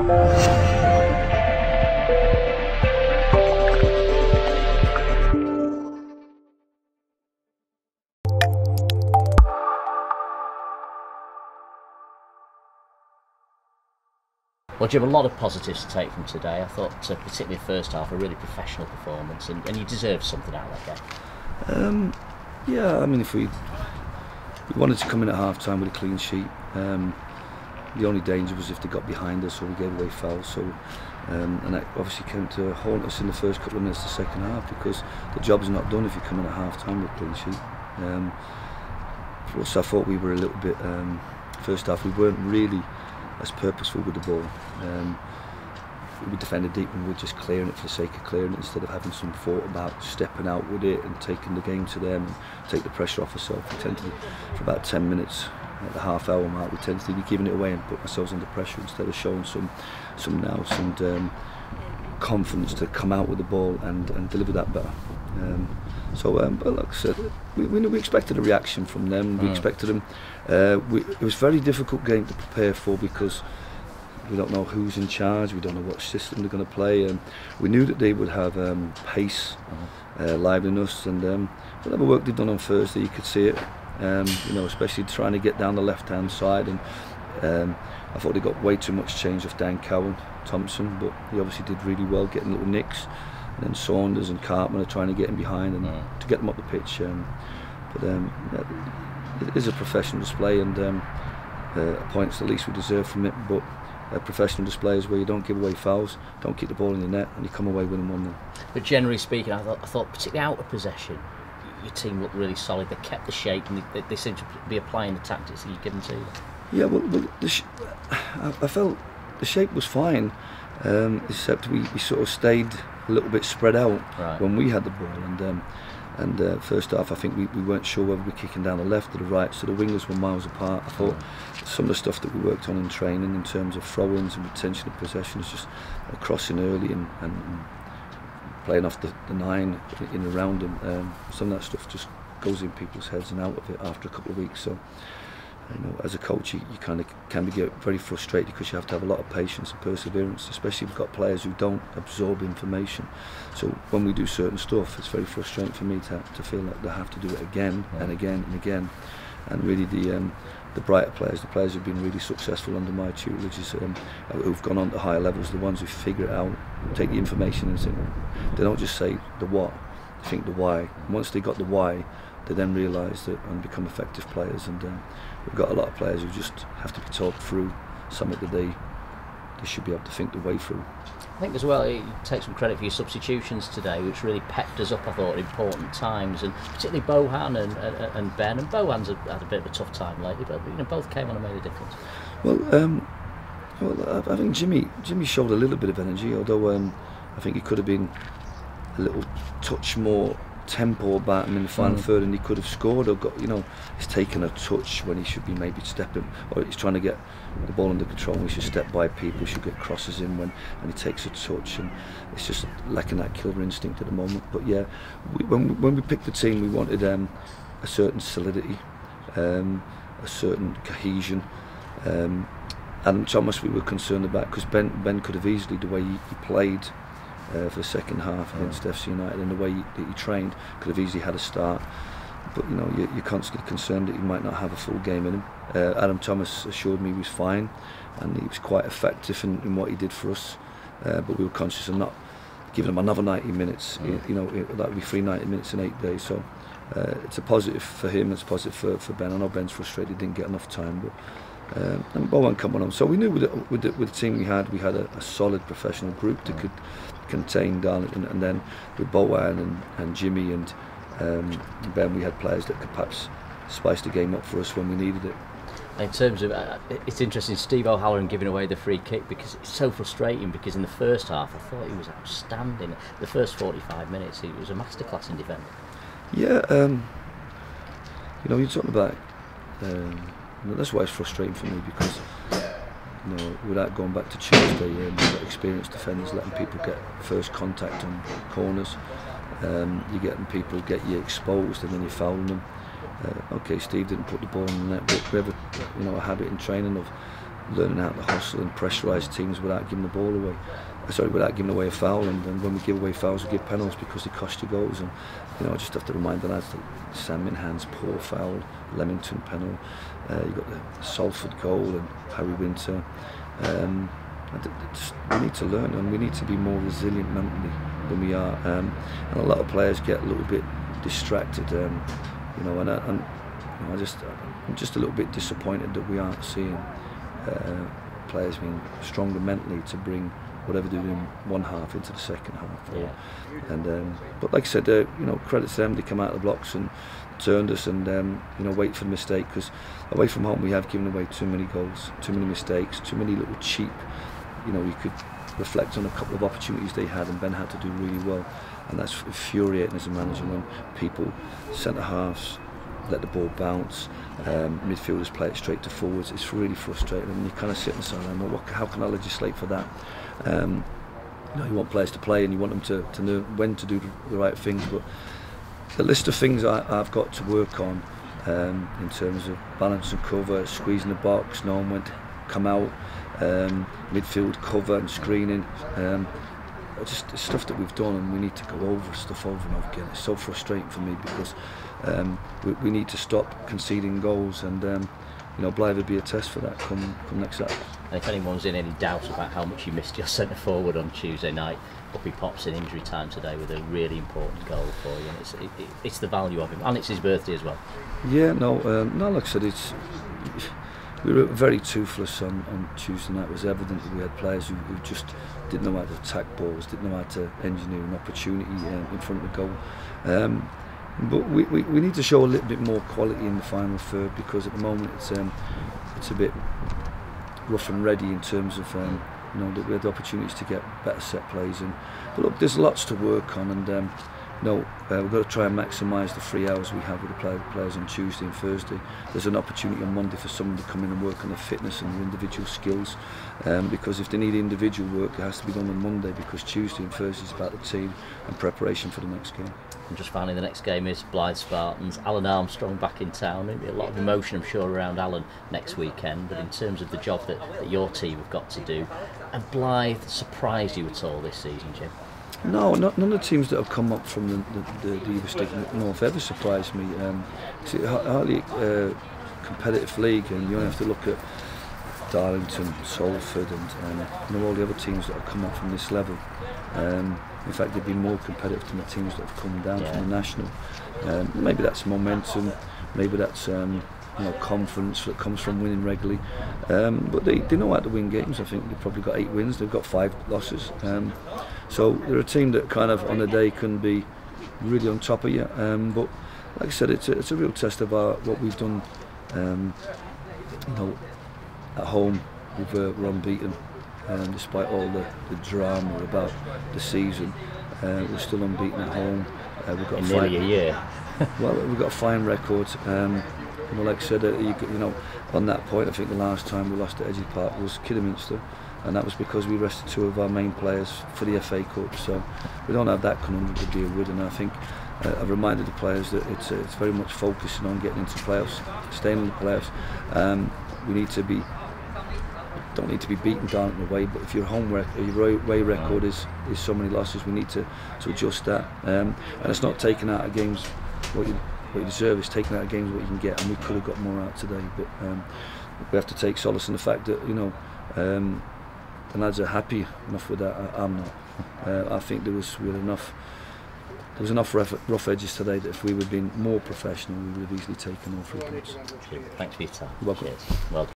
Well, Jim, a lot of positives to take from today. I thought, particularly the first half, a really professional performance, and you deserved something out of that game. Yeah, I mean, if we wanted to come in at half-time with a clean sheet. The only danger was if they got behind us or we gave away fouls. So, and that obviously came to haunt us in the first couple of minutes of the second half, because the job's not done if you come in at half-time with a clean sheet. For us, I thought we were a little bit. First half, we weren't really as purposeful with the ball. We defended deep and we were just clearing it for the sake of clearing it, instead of having some thought about stepping out with it and taking the game to them and take the pressure off ourselves. We tended to, for about 10 minutes at the half-hour mark, we tended to be giving it away and put ourselves under pressure, instead of showing some nous and confidence to come out with the ball and deliver that better. But like I said, we expected a reaction from them. We expected them. It was a very difficult game to prepare for, because we don't know who's in charge, we don't know what system they're going to play, and we knew that they would have pace, liveliness, and whatever work they've done on Thursday, you could see it. Especially trying to get down the left-hand side, and I thought they got way too much change off Dan Cowan, Thompson, but he obviously did really well getting little nicks, and then Saunders and Cartman are trying to get him behind and to get them up the pitch. It is a professional display, and points the least we deserve from it, but a professional display is where you don't give away fouls, don't keep the ball in the net, and you come away winning 1-0. But generally speaking, I thought particularly out of possession, your team looked really solid. They kept the shape, and they seemed to be applying the tactics that you'd given to them. Yeah, well I felt the shape was fine, except we sort of stayed a little bit spread out when we had the ball, and first half I think we weren't sure whether we were kicking down the left or the right, so the wingers were miles apart. I thought some of the stuff that we worked on in training in terms of throw-ins and retention of possession is just crossing early and playing off the 9 in and around them. Some of that stuff just goes in people's heads and out of it after a couple of weeks. So, as a coach, you kind of can get very frustrated, because you have to have a lot of patience and perseverance, especially if you've got players who don't absorb information. So when we do certain stuff, it's very frustrating for me to feel like they have to do it again and again and again. And really the brighter players, the players who've been really successful under my tutelage, who've gone on to higher levels, the ones who figure it out, take the information and think, they don't just say the what, they think the why. And once they got the why, they then realise that and become effective players. And we've got a lot of players who just have to be talked through something that they should be able to think the way through. I think as well, you take some credit for your substitutions today, which really pepped us up, I thought, at important times, and particularly Bohan and Ben. And Bohan's had a bit of a tough time lately, but both came on and made a difference. Well, I think Jimmy showed a little bit of energy, although I think he could have been a little touch more tempo about him in the final third, and he could have scored, or got, he's taken a touch when he should be maybe stepping, or he's trying to get the ball under control. We should step by people, he should get crosses in and he takes a touch, and it's just lacking that killer instinct at the moment. But yeah, when we picked the team, we wanted a certain solidity, a certain cohesion. Adam Thomas we were concerned about, because Ben could have easily, the way he played for the second half against FC United, and the way that he trained, could have easily had a start. But you're constantly concerned that he might not have a full game in him. Adam Thomas assured me he was fine, and he was quite effective in what he did for us. But we were conscious of not giving him another 90 minutes. That would be 3 90 minutes in 8 days. So it's a positive for him. It's a positive for Ben. I know Ben's frustrated, he didn't get enough time, but and Bowen coming on. So we knew with the team we had a solid professional group that could contain Darlington, and then with Bowen and Jimmy and Ben, we had players that could perhaps spice the game up for us when we needed it. In terms of, it's interesting, Steve O'Halloran giving away the free kick, because it's so frustrating, because in the first half I thought he was outstanding. The first 45 minutes he was a masterclass in defending. Yeah, you're talking about, that's why it's frustrating for me, because without going back to Tuesday, you've got experienced defenders letting people get first contact on corners. You're getting people get you exposed, and then you're fouling them. Okay, Steve didn't put the ball in the net, but we have a habit in training of learning how to hustle and pressurise teams without giving the ball away. Sorry, without giving away a foul, and when we give away fouls, we give penalties because they cost you goals. And I just have to remind the lads that Sam Minhan's poor foul, Leamington penalty, you got the Salford goal and Harry Winter. We need to learn, and we need to be more resilient mentally than we are. And a lot of players get a little bit distracted, and I'm just a little bit disappointed that we aren't seeing players being stronger mentally to bring whatever they do in one half into the second half. But like I said, credit to them. They come out of the blocks and turned us, and wait for the mistake, because away from home we have given away too many goals, too many mistakes, too many little cheap. You could reflect on a couple of opportunities they had, and Ben had to do really well, and that's infuriating as a manager when people, centre halves, let the ball bounce, midfielders play it straight to forwards. It's really frustrating, and you kind of sit inside and go, how can I legislate for that? You want players to play, and you want them to know when to do the right things, but the list of things I've got to work on in terms of balance and cover, squeezing the box, knowing when to come out, midfield cover and screening, just stuff that we've done, and we need to go over stuff over and over again. It's so frustrating for me, because we need to stop conceding goals, and Blythe would be a test for that come next Saturday. And if anyone's in any doubt about how much you missed your centre forward on Tuesday night, up he pops in injury time today with a really important goal for you, and it's the value of him, and it's his birthday as well. Yeah, no, like I said, we were very toothless on Tuesday night. It was evident that we had players who just didn't know how to attack balls, didn't know how to engineer an opportunity in front of the goal. But we need to show a little bit more quality in the final third, because at the moment it's a bit rough and ready in terms of that we had the opportunities to get better set plays in. But look, there's lots to work on, and we've got to try and maximise the 3 hours we have with the players on Tuesday and Thursday. There's an opportunity on Monday for someone to come in and work on their fitness and their individual skills, because if they need individual work, it has to be done on Monday, because Tuesday and Thursday is about the team and preparation for the next game. And just finally, the next game is Blythe Spartans. Alan Armstrong back in town. There'll be a lot of emotion, I'm sure, around Alan next weekend, but in terms of the job that your team have got to do, have Blythe surprised you at all this season, Jim? No, none of the teams that have come up from the Diva Stick North ever surprised me. It's hardly a competitive league, and you only have to look at Darlington, Salford, and all the other teams that have come up from this level. In fact, they've been more competitive than the teams that have come down from the national. Maybe that's momentum, maybe that's confidence that comes from winning regularly. But they know how to win games. I think they've probably got 8 wins. They've got 5 losses. So they're a team that kind of on a day can be really on top of you. But like I said, it's a real test of what we've done. At home, we're unbeaten. Despite all the drama about the season, we're still unbeaten at home. We've got nearly a year. Well, we've got a fine record. Like I said, on that point, I think the last time we lost at Edgy Park was Kidderminster, and that was because we rested 2 of our main players for the FA Cup. So we don't have that conundrum to deal with, and I think I've reminded the players that it's very much focusing on getting into playoffs, staying in the playoffs. Don't need to be beaten down away, but if your away record is so many losses, we need to adjust that. And it's not taking out of games what you deserve, it's taking out of games what you can get, and we could have got more out today. But we have to take solace in the fact that the lads are happy enough with that. I'm not. I think there was enough rough edges today that if we would have been more professional, we would have easily taken all 3 points. Thanks for your time. You're welcome. Cheers. Well done.